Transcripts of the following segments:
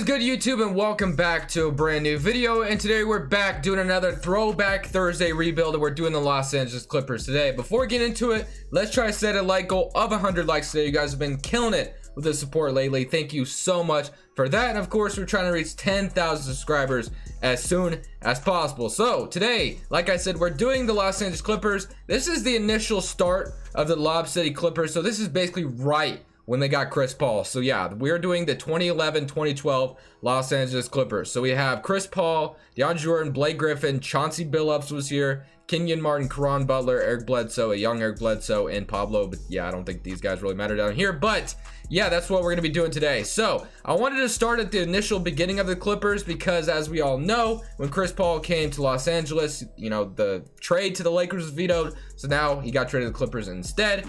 is good, YouTube, and welcome back to a brand new video. And today we're back doing another throwback Thursday rebuild, and we're doing the Los Angeles Clippers today. Before we get into it, let's try to set a like goal of 100 likes today. You guys have been killing it with the support lately. Thank you so much for that. And of course, we're trying to reach 10,000 subscribers as soon as possible. So today, like I said, we're doing the Los Angeles Clippers. This is the initial start of the Lob City Clippers. So this is basically right when they got Chris Paul. So yeah, we're doing the 2011-2012 Los Angeles Clippers. So we have Chris Paul, DeAndre Jordan, Blake Griffin, Chauncey Billups was here, Kenyon Martin, Caron Butler, Eric Bledsoe, a young Eric Bledsoe, and Pablo. But yeah, I don't think these guys really matter down here. But yeah, that's what we're going to be doing today. So I wanted to start at the initial beginning of the Clippers because, as we all know, when Chris Paul came to Los Angeles, you know, the trade to the Lakers was vetoed. So now he got traded to the Clippers instead.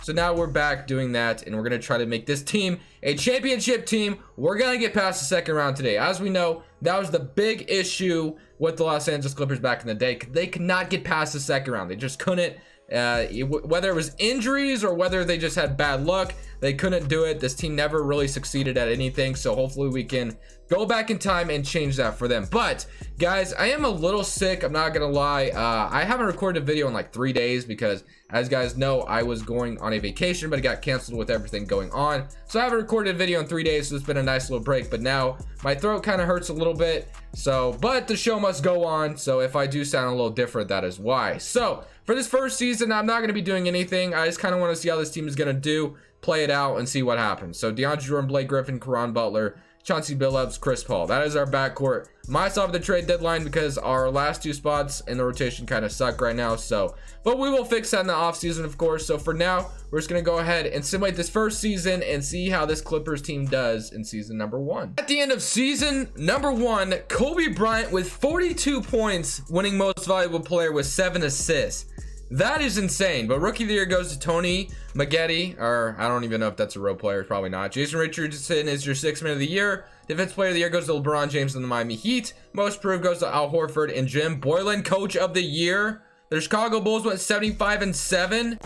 So now we're back doing that, and we're going to try to make this team a championship team. We're going to get past the second round today. As we know, that was the big issue with the Los Angeles Clippers back in the day. They could not get past the second round. They just couldn't. Whether it was injuries or whether they just had bad luck, they couldn't do it. This team never really succeeded at anything, so hopefully we can go back in time and change that for them. But guys, I am a little sick, I'm not gonna lie. I haven't recorded a video in like 3 days because, as you guys know, I was going on a vacation, but it got canceled with everything going on, so I haven't recorded a video in 3 days. So it's been a nice little break, but now my throat kind of hurts a little bit. So, but the show must go on, so if I do sound a little different, that is why. So for this first season, I'm not going to be doing anything. I just kind of want to see how this team is going to do, play it out, and see what happens. So DeAndre Jordan, Blake Griffin, Caron Butler, Chauncey Billups, Chris Paul. That is our backcourt. Might stop the trade deadline because our last two spots in the rotation kind of suck right now. So, but we will fix that in the offseason, of course. So for now, we're just going to go ahead and simulate this first season and see how this Clippers team does in season number 1. At the end of season number 1, Kobe Bryant with 42 points, winning most valuable player with 7 assists. That is insane. But rookie of the year goes to Tony Maggette, or I don't even know if that's a real player. Probably not. Jason Richardson is your 6th man of the year. Defense player of the year goes to LeBron James and the Miami Heat. Most improved goes to Al Horford and Jim Boylan. Coach of the year, the Chicago Bulls went 75-7.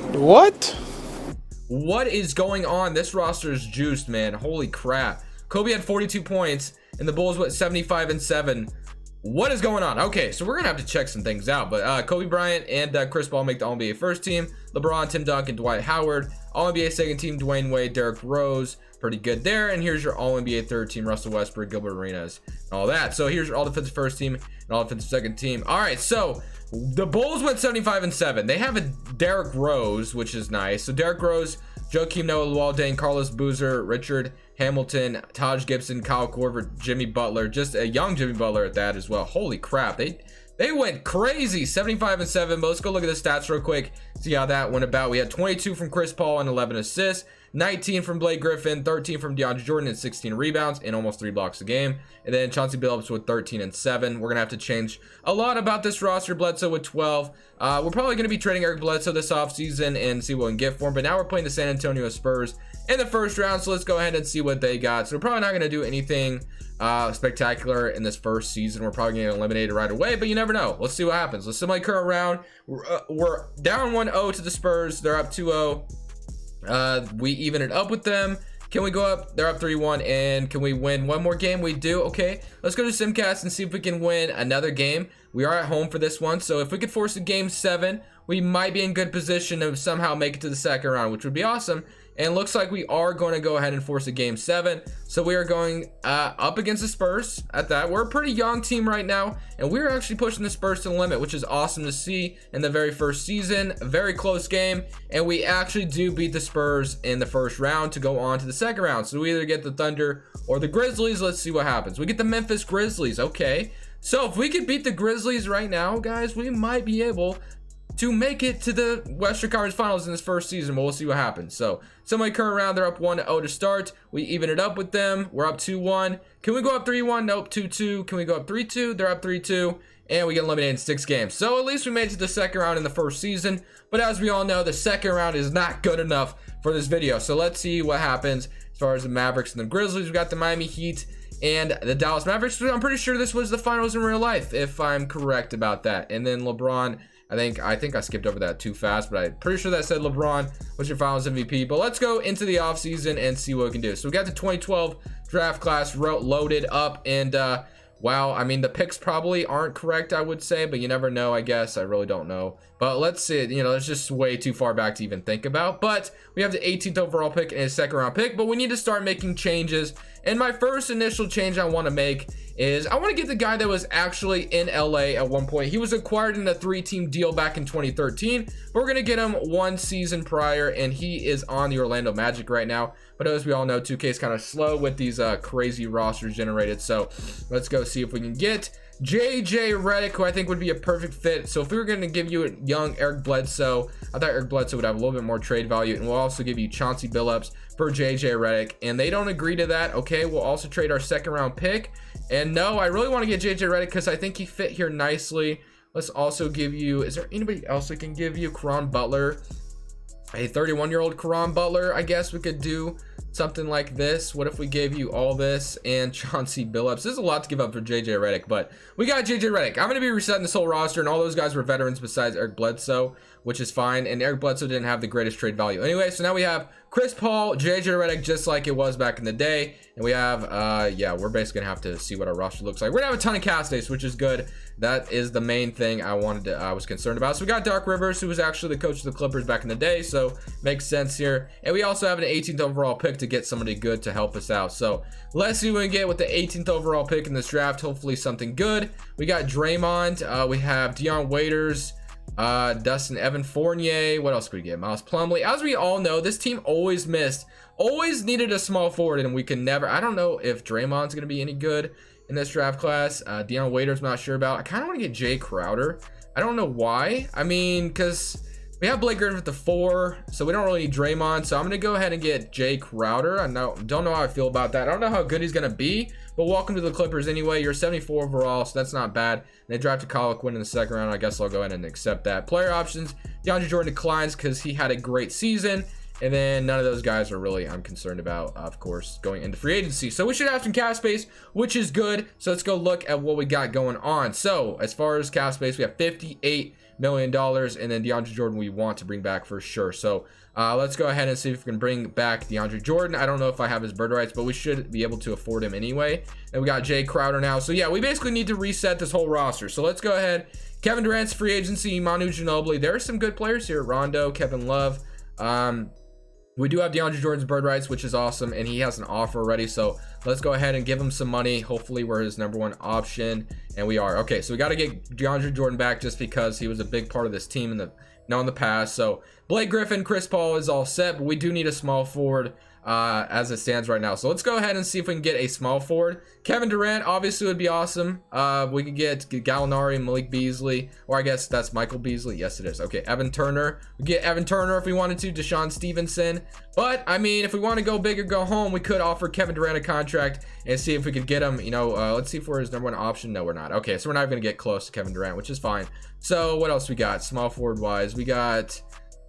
What is going on? This roster is juiced, man. Holy crap. Kobe had 42 points and the Bulls went 75-7. What is going on? Okay, so we're gonna have to check some things out. But Kobe Bryant and Chris Paul make the All-NBA first team. LeBron, Tim Duncan, Dwight Howard. All-NBA second team, Dwayne Wade, Derrick Rose. Pretty good there. And here's your All-NBA third team, Russell Westbrook, Gilbert Arenas, all that. So here's your all-defensive first team and all-defensive second team. All right, so the Bulls went 75-7. They have a Derrick Rose, which is nice. So Derrick Rose, Joakim Noah, Luol Deng, Carlos Boozer, Richard Hamilton, Taj Gibson, Kyle Korver, Jimmy Butler, just a young Jimmy Butler at that as well. Holy crap, they went crazy, 75-7. But let's go look at the stats real quick, see how that went about. We had 22 from Chris Paul and 11 assists, 19 from Blake Griffin, 13 from DeAndre Jordan, and 16 rebounds and almost 3 blocks a game. And then Chauncey Billups with 13 and 7. We're gonna have to change a lot about this roster. Bledsoe with 12. We're probably gonna be trading Eric Bledsoe this offseason and see what we can get for him. But now we're playing the San Antonio Spurs in the first round, so let's go ahead and see what they got. So we're probably not gonna do anything spectacular in this first season. We're probably gonna get eliminated right away, but you never know. Let's see what happens. Let's simulate current round. We're down 1-0 to the Spurs. They're up 2-0. We even it up with them. Can we go up? They're up 3-1. And can we win one more game? We do. Okay, let's go to Simcast and see if we can win another game. We are at home for this one, so if we could force a game 7, we might be in good position to somehow make it to the second round, which would be awesome. And looks like we are going to go ahead and force a game 7. So we are going up against the Spurs at that. We're a pretty young team right now, and we're actually pushing the Spurs to the limit, which is awesome to see in the very first season. A very close game, and we actually do beat the Spurs in the first round to go on to the second round. So we either get the Thunder or the Grizzlies. Let's see what happens. We get the Memphis Grizzlies. Okay, so if we could beat the Grizzlies right now, guys, we might be able to make it to the Western Conference Finals in this first season, but we'll see what happens. So, semi current round, they're up 1-0 to start. We even it up with them. We're up 2-1. Can we go up 3-1? Nope, 2-2. Can we go up 3-2? They're up 3-2. And we get eliminated in 6 games. So, at least we made it to the second round in the first season. But as we all know, the second round is not good enough for this video. So, let's see what happens as far as the Mavericks and the Grizzlies. We've got the Miami Heat and the Dallas Mavericks. I'm pretty sure this was the finals in real life, if I'm correct about that. And then LeBron I think I skipped over that too fast, but I'm pretty sure that said LeBron was your finals MVP. But let's go into the offseason and see what we can do. So we got the 2012 draft class loaded up, and wow, I mean, the picks probably aren't correct, I would say, but you never know, I guess. I really don't know. But let's see, you know, it's just way too far back to even think about. But we have the 18th overall pick and a second round pick, but we need to start making changes. And my first initial change I want to make is I want to get the guy that was actually in LA at one point. He was acquired in a 3-team deal back in 2013. We're going to get him one season prior, and he is on the Orlando Magic right now. But as we all know, 2K is kind of slow with these crazy rosters generated. So let's go see if we can get JJ Redick, who I think would be a perfect fit. So if we were going to give you a young Eric Bledsoe, I thought Eric Bledsoe would have a little bit more trade value, and we'll also give you Chauncey Billups for JJ Redick, and they don't agree to that. Okay, we'll also trade our second round pick. And no, I really want to get JJ Redick because I think he fit here nicely. Let's also give you, is there anybody else we can give you? Caron Butler, a 31-year-old Caron Butler. I guess we could do something like this. What if we gave you all this and Chauncey Billups? There's a lot to give up for JJ Redick, but we got JJ Redick. I'm going to be resetting this whole roster, and all those guys were veterans besides Eric Bledsoe, which is fine. And Eric Bledsoe didn't have the greatest trade value anyway. So now we have Chris Paul, JJ Redick, just like it was back in the day. And we have, yeah, we're basically gonna have to see what our roster looks like. We're gonna have a ton of cap space, which is good. That is the main thing I was concerned about. So we got Doc Rivers, who was actually the coach of the Clippers back in the day, so makes sense here. And we also have an 18th overall pick to get somebody good to help us out. So let's see what we get with the 18th overall pick in this draft. Hopefully something good. We got Draymond. We have Dion Waiters, Dustin Evan Fournier. What else could we get? Miles Plumlee. As we all know, this team always needed a small forward, and we can never. I don't know if Draymond's gonna be any good in this draft class. Dion Waiters, not sure about. I kind of want to get Jay Crowder. I don't know why. I mean, because we have Blake Griffin at the 4, so we don't really need Draymond. So I'm gonna go ahead and get Jay Crowder. I don't know how I feel about that. I don't know how good he's gonna be, but welcome to the Clippers anyway. You're 74 overall, so that's not bad. And they drafted Kyle Quinn in the second round. I guess I'll go ahead and accept that. Player options: DeAndre Jordan declines because he had a great season. And then none of those guys are really I'm concerned about, of course, going into free agency. So we should have some cap space, which is good. So let's go look at what we got going on. So as far as cap space, we have $58 million, and then DeAndre Jordan we want to bring back for sure. So let's go ahead and see if we can bring back DeAndre Jordan. I don't know if I have his bird rights, but we should be able to afford him anyway. And we got Jay Crowder now. So yeah, we basically need to reset this whole roster. So let's go ahead. Kevin Durant's free agency, Manu Ginobili. There are some good players here. Rondo, Kevin Love. We do have DeAndre Jordan's bird rights, which is awesome, and he has an offer already. So let's go ahead and give him some money. Hopefully we're his #1 option, and we are. Okay, so we got to get DeAndre Jordan back just because he was a big part of this team in the past. So Blake Griffin, Chris Paul is all set, but we do need a small forward as it stands right now. So let's go ahead and see if we can get a small forward. Kevin Durant obviously would be awesome. We could get Gallinari, Malik Beasley, or I guess that's Michael Beasley. Yes, it is. Okay, Evan Turner. We get Evan Turner if we wanted to. Deshaun Stevenson. But I mean, if we want to go big or go home, we could offer Kevin Durant a contract and see if we could get him. You know, let's see if we're his #1 option. No, we're not. Okay, so we're not going to get close to Kevin Durant, which is fine. So what else we got? Small forward wise, we got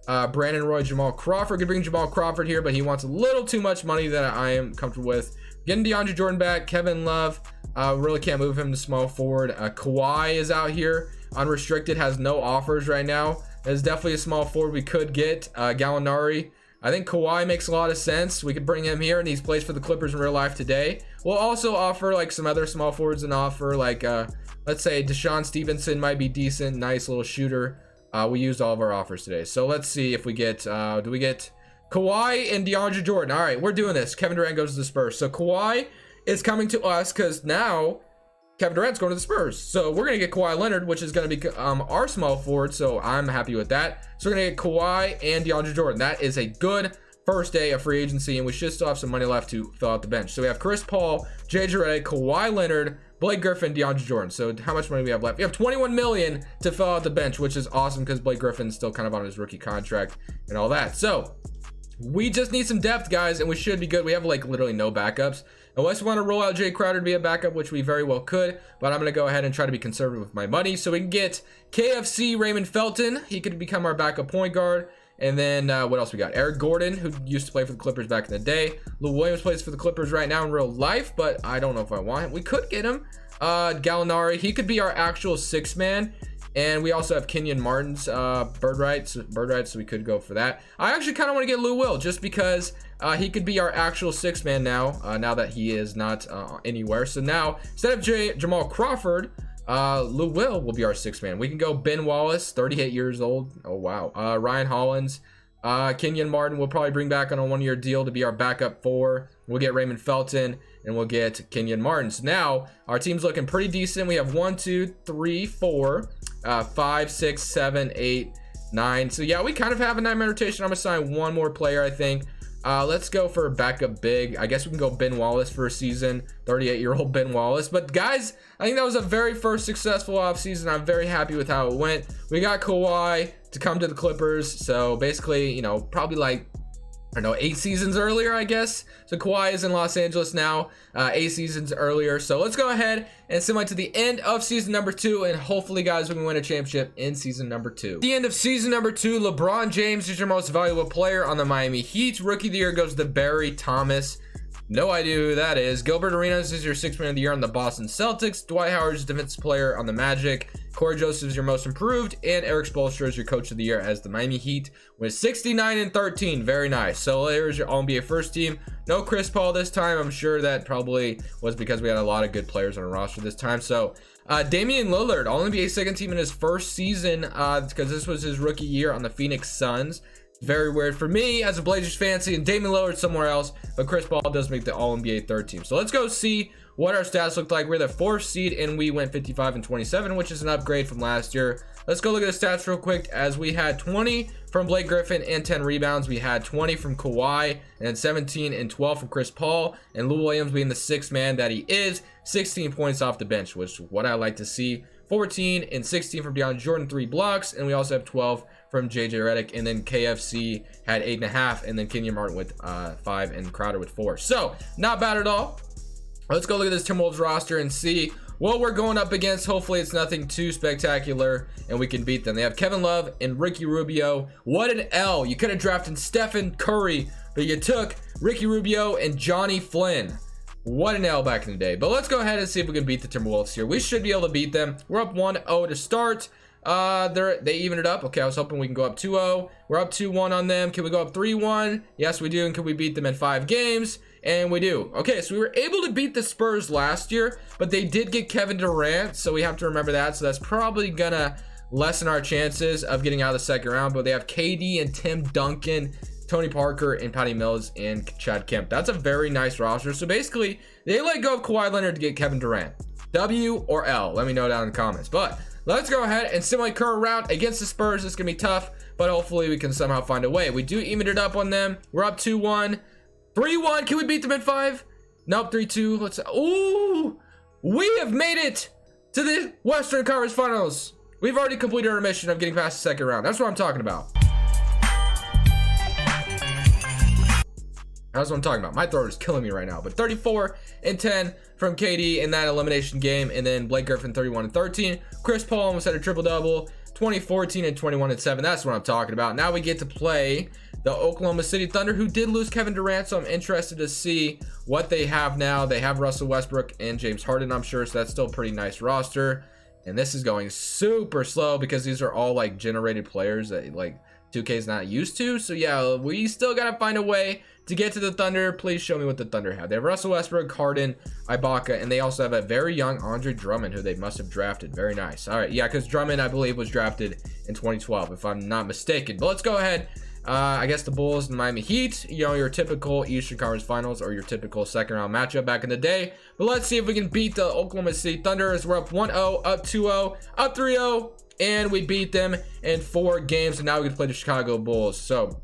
Brandon Roy, Jamal Crawford. Could bring Jamal Crawford here, but he wants a little too much money that I am comfortable with. Getting DeAndre Jordan back. Kevin Love, really can't move him to small forward. Kawhi is out here unrestricted, has no offers right now. There's definitely a small forward we could get. Gallinari. I think Kawhi makes a lot of sense. We could bring him here, and he's plays for the Clippers in real life today. We'll also offer like some other small forwards an offer, like let's say Deshaun Stevenson might be decent, nice little shooter. We used all of our offers today. So let's see if we get, do we get Kawhi and DeAndre Jordan? All right, we're doing this. Kevin Durant goes to the Spurs. So Kawhi is coming to us because now Kevin Durant's going to the Spurs. So we're going to get Kawhi Leonard, which is going to be our small forward. So I'm happy with that. So we're going to get Kawhi and DeAndre Jordan. That is a good first day of free agency, and we should still have some money left to fill out the bench. So we have Chris Paul, JJ Redick, Kawhi Leonard, Blake Griffin, DeAndre Jordan. So how much money do we have left? We have $21 million to fill out the bench, which is awesome because Blake Griffin's still kind of on his rookie contract and all that. So we just need some depth, guys, and we should be good. We have like literally no backups. Unless we want to roll out Jay Crowder to be a backup, which we very well could, but I'm going to go ahead and try to be conservative with my money. So we can get KFC Raymond Felton. He could become our backup point guard. And then what else we got? Eric Gordon, who used to play for the Clippers back in the day. Lou Williams plays for the Clippers right now in real life, but I don't know if I want him. We could get him. Gallinari, he could be our actual 6-man. And we also have Kenyon Martin's bird rights, so we could go for that. I actually kind of want to get Lou Will just because he could be our actual sixth man now, now that he is not anywhere. So now, instead of Jamal Crawford, Lou will be our sixth man. We can go Ben Wallace, 38 years old. Oh, wow. Ryan Hollins. Kenyon Martin will probably bring back on a one-year deal to be our backup 4. We'll get Raymond Felton, and we'll get Kenyon Martin. So now, our team's looking pretty decent. We have 1, 2, 3, 4, 5, 6, 7, 8, 9. So yeah, we kind of have a 9-man rotation. I'm gonna sign one more player, I think. Let's go for backup big. I guess we can go Ben Wallace for a season, 38-year-old Ben Wallace. But guys, I think that was a very first successful offseason. I'm very happy with how it went. We got Kawhi to come to the Clippers. So basically, you know, probably like, I don't know, 8 seasons earlier, I guess. So Kawhi is in Los Angeles now, 8 seasons earlier. So let's go ahead and simulate to the end of season number 2, and hopefully, guys, we can win a championship in season number 2. The end of season number 2, LeBron James is your most valuable player on the Miami Heat. Rookie of the year goes to Barry Thomas. No idea who that is. Gilbert Arenas is your 6th man of the year on the Boston Celtics. Dwight Howard is defensive player on the Magic. Corey Joseph is your most improved. And Eric Spoelstra is your coach of the year as the Miami Heat with 69 and 13. Very nice. So there's your All-NBA first team. No Chris Paul this time. I'm sure that probably was because we had a lot of good players on our roster this time. So Damian Lillard, All-NBA second team in his first season because this was his rookie year on the Phoenix Suns. Very weird for me as a Blazers fan seeing Damian Lillard somewhere else, but Chris Paul does make the All-NBA third team. So let's go see what our stats look like. We're the 4th seed and we went 55 and 27, which is an upgrade from last year. Let's go look at the stats real quick. As we had 20 from Blake Griffin and 10 rebounds. We had 20 from Kawhi and 17 and 12 from Chris Paul. And Lou Williams being the 6th man that he is, 16 points off the bench, which is what I like to see. 14 and 16 from DeAndre Jordan, 3 blocks. And we also have 12 from JJ Redick, and then KFC had 8.5, and then Kenyon Martin with 5, and Crowder with 4. So not bad at all. Let's go look at this Timberwolves roster and see what we're going up against. Hopefully it's nothing too spectacular and we can beat them. They have Kevin Love and Ricky Rubio. What an L. You could have drafted Stephen Curry, but you took Ricky Rubio and Johnny Flynn. What an L back in the day. But let's go ahead and see if we can beat the Timberwolves here. We should be able to beat them. We're up 1-0 to start. They evened it up. Okay, I was hoping we can go up 2-0. We're up 2-1 on them. Can we go up 3-1? Yes, we do. And can we beat them in 5 games? And we do. Okay, so we were able to beat the Spurs last year, but they did get Kevin Durant, so we have to remember that. So that's probably gonna lessen our chances of getting out of the second round. But they have KD and Tim Duncan, Tony Parker, and Patty Mills, and Chad Kemp. That's a very nice roster. So basically, they let go of Kawhi Leonard to get Kevin Durant. W or L? Let me know down in the comments. But let's go ahead and simulate current round against the Spurs. It's gonna be tough, but hopefully we can somehow find a way. We do even it up on them. We're up 2-1. 3-1. Can we beat them in 5? Nope. 3-2. Let's. Ooh, we have made it to the Western Conference Finals. We've already completed our mission of getting past the second round. That's what I'm talking about. That's what I'm talking about. My throat is killing me right now. But 34 and 10 from KD in that elimination game. And then Blake Griffin 31 and 13. Chris Paul almost had a triple-double. 2014 and 21 and 7. That's what I'm talking about. Now we get to play the Oklahoma City Thunder, who did lose Kevin Durant. So I'm interested to see what they have now. They have Russell Westbrook and James Harden, I'm sure. So that's still a pretty nice roster. And this is going super slow because these are all like generated players that like 2K is not used to. So yeah, we still got to find a way to get to the Thunder. Please show me what the Thunder have. They have Russell Westbrook, Harden, Ibaka, and they also have a very young Andre Drummond, who they must have drafted. Very nice. All right, yeah, because Drummond, I believe, was drafted in 2012, if I'm not mistaken. But let's go ahead. I guess the Bulls and Miami Heat, you know, your typical Eastern Conference Finals or your typical second round matchup back in the day. But let's see if we can beat the Oklahoma City Thunder as we're up 1-0, up 2-0, up 3-0, and we beat them in 4 games. And now we can play the Chicago Bulls. So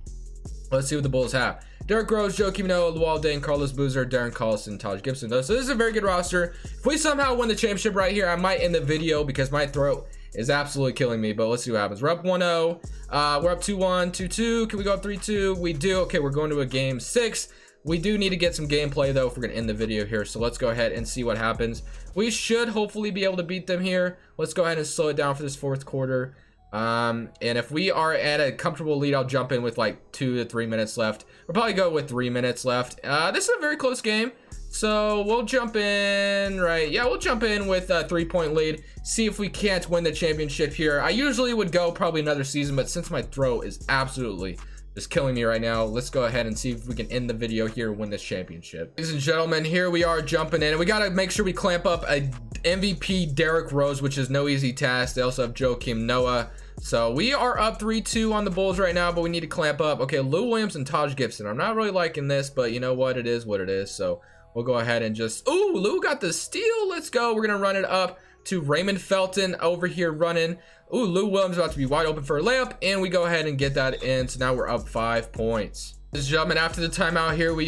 let's see what the Bulls have. Derrick Rose, Joakim Noah, Luol Deng, Carlos Boozer, Darren Collison, Taj Gibson. So this is a very good roster. If we somehow win the championship right here, I might end the video because my throat is absolutely killing me. But let's see what happens. We're up 1-0. We're up 2-1, 2-2. Can we go up 3-2? We do. Okay, we're going to a game 6. We do need to get some gameplay, though, if we're going to end the video here. So let's go ahead and see what happens. We should hopefully be able to beat them here. Let's go ahead and slow it down for this 4th quarter. And if we are at a comfortable lead, I'll jump in with like 2 to 3 minutes left. We'll probably go with 3 minutes left. This is a very close game. So we'll jump in, right? Yeah, we'll jump in with a 3-point lead. See if we can't win the championship here. I usually would go probably another season, but since my throw is absolutely just killing me right now, let's go ahead and see if we can end the video here and win this championship. Ladies and gentlemen, here we are jumping in, and we got to make sure we clamp up a MVP Derrick Rose, which is no easy task. They also have Joakim Noah. So we are up 3-2 on the Bulls right now, but we need to clamp up. Okay, Lou Williams and Taj Gibson. I'm not really liking this, but you know what? It is what it is. So we'll go ahead and just, ooh, Lou got the steal. Let's go. We're going to run it up to Raymond Felton over here running. Ooh, Lou Williams about to be wide open for a layup, and we go ahead and get that in. So now we're up 5 points. Ladies and gentlemen, after the timeout here, we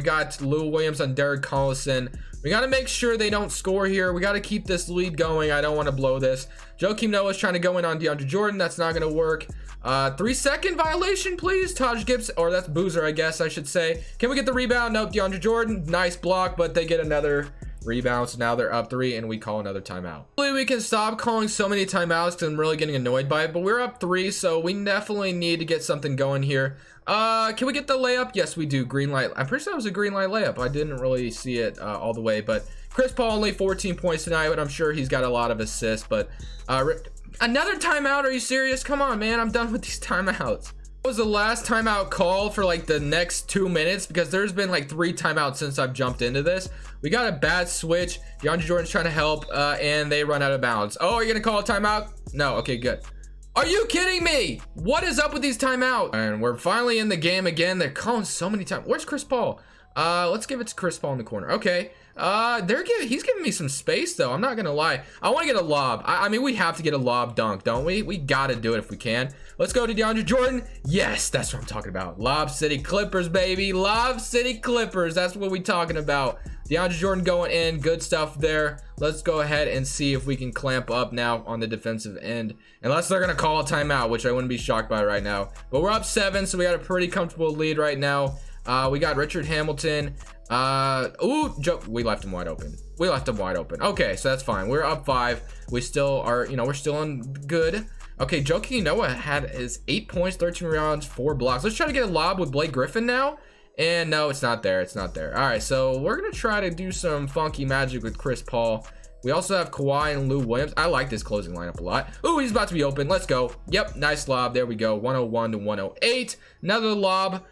got Lou Williams on Derek Collison. We got to make sure they don't score here. We got to keep this lead going. I don't want to blow this. Joakim Noah's trying to go in on DeAndre Jordan. That's not going to work. 3-second violation, please. Taj Gibson, or that's Boozer, I guess I should say. Can we get the rebound? Nope, DeAndre Jordan. Nice block, but they get another rebound. So now they're up 3, and we call another timeout. Hopefully we can stop calling so many timeouts because I'm really getting annoyed by it, but we're up 3, so we definitely need to get something going here. Can we get the layup? Yes, we do. Green light. I'm pretty sure it was a green light layup. I didn't really see it all the way, but Chris Paul only 14 points tonight, but I'm sure he's got a lot of assists. But another timeout? Are you serious? Come on, man. I'm done with these timeouts. What was the last timeout call for like the next 2 minutes? Because there's been like 3 timeouts since I've jumped into this. We got a bad switch. DeAndre Jordan's trying to help, and they run out of bounds. Oh, are you gonna call a timeout? No. Okay, good. Are you kidding me? What is up with these timeouts? And we're finally in the game again. They're calling so many times. Where's Chris Paul? Let's give it to Chris Paul in the corner. Okay. He's giving me some space though. I'm not gonna lie. I want to get a lob. I mean, we have to get a lob dunk, don't we? We gotta do it if we can. Let's go to DeAndre Jordan. Yes, that's what I'm talking about. Lob City Clippers, baby. Lob City Clippers. That's what we talking about. DeAndre Jordan going in. Good stuff there. Let's go ahead and see if we can clamp up now on the defensive end. Unless they're going to call a timeout, which I wouldn't be shocked by right now. But we're up 7, so we got a pretty comfortable lead right now. We got Richard Hamilton. We left him wide open. We left him wide open. Okay, so that's fine. We're up 5. We still are, we're still in good. Okay, Joakim Noah had his 8 points, 13 rebounds, 4 blocks. Let's try to get a lob with Blake Griffin now. And no, it's not there. It's not there. All right, so we're going to try to do some funky magic with Chris Paul. We also have Kawhi and Lou Williams. I like this closing lineup a lot. Ooh, he's about to be open. Let's go. Yep, nice lob. There we go. 101 to 108. Another lob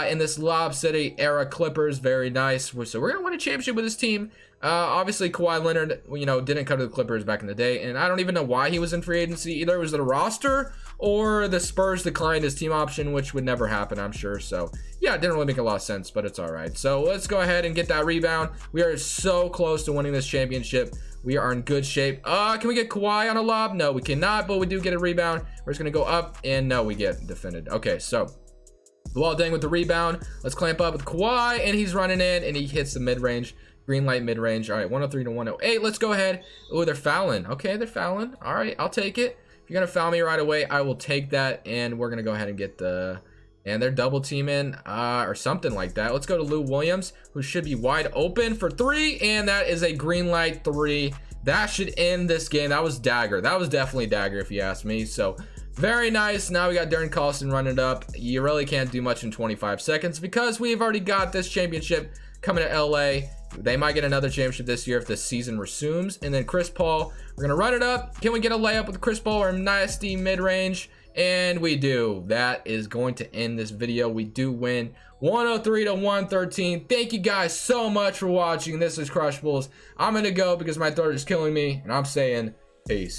in this Lob City era Clippers. Very nice. So we're going to win a championship with this team. Obviously, Kawhi Leonard, didn't come to the Clippers back in the day. And I don't even know why he was in free agency. Either it was the roster or the Spurs declined his team option, which would never happen, I'm sure. So, yeah, it didn't really make a lot of sense, but it's all right. So let's go ahead and get that rebound. We are so close to winning this championship. We are in good shape. Can we get Kawhi on a lob? No, we cannot, but we do get a rebound. We're just going to go up, and no, we get defended. Okay, so Luol Deng with the rebound. Let's clamp up with Kawhi, and he's running in, and he hits the mid-range. Green light mid-range. All right, 103 to 108. Let's go ahead. Oh, they're fouling. Okay, they're fouling. All right, I'll take it. If you're going to foul me right away, I will take that, and we're going to go ahead and get the... And they're double teaming or something like that. Let's go to Lou Williams, who should be wide open for 3. And that is a green light 3. That should end this game. That was dagger. That was definitely dagger if you ask me. So very nice. Now we got Darren Collison running it up. You really can't do much in 25 seconds because we've already got this championship coming to LA. They might get another championship this year if the season resumes. And then Chris Paul, we're going to run it up. Can we get a layup with Chris Paul or a nasty mid-range? And we do. That is going to end this video. We do win 103 to 113. Thank you guys so much for watching. This is Crushables. I'm going to go because my throat is killing me. And I'm saying peace.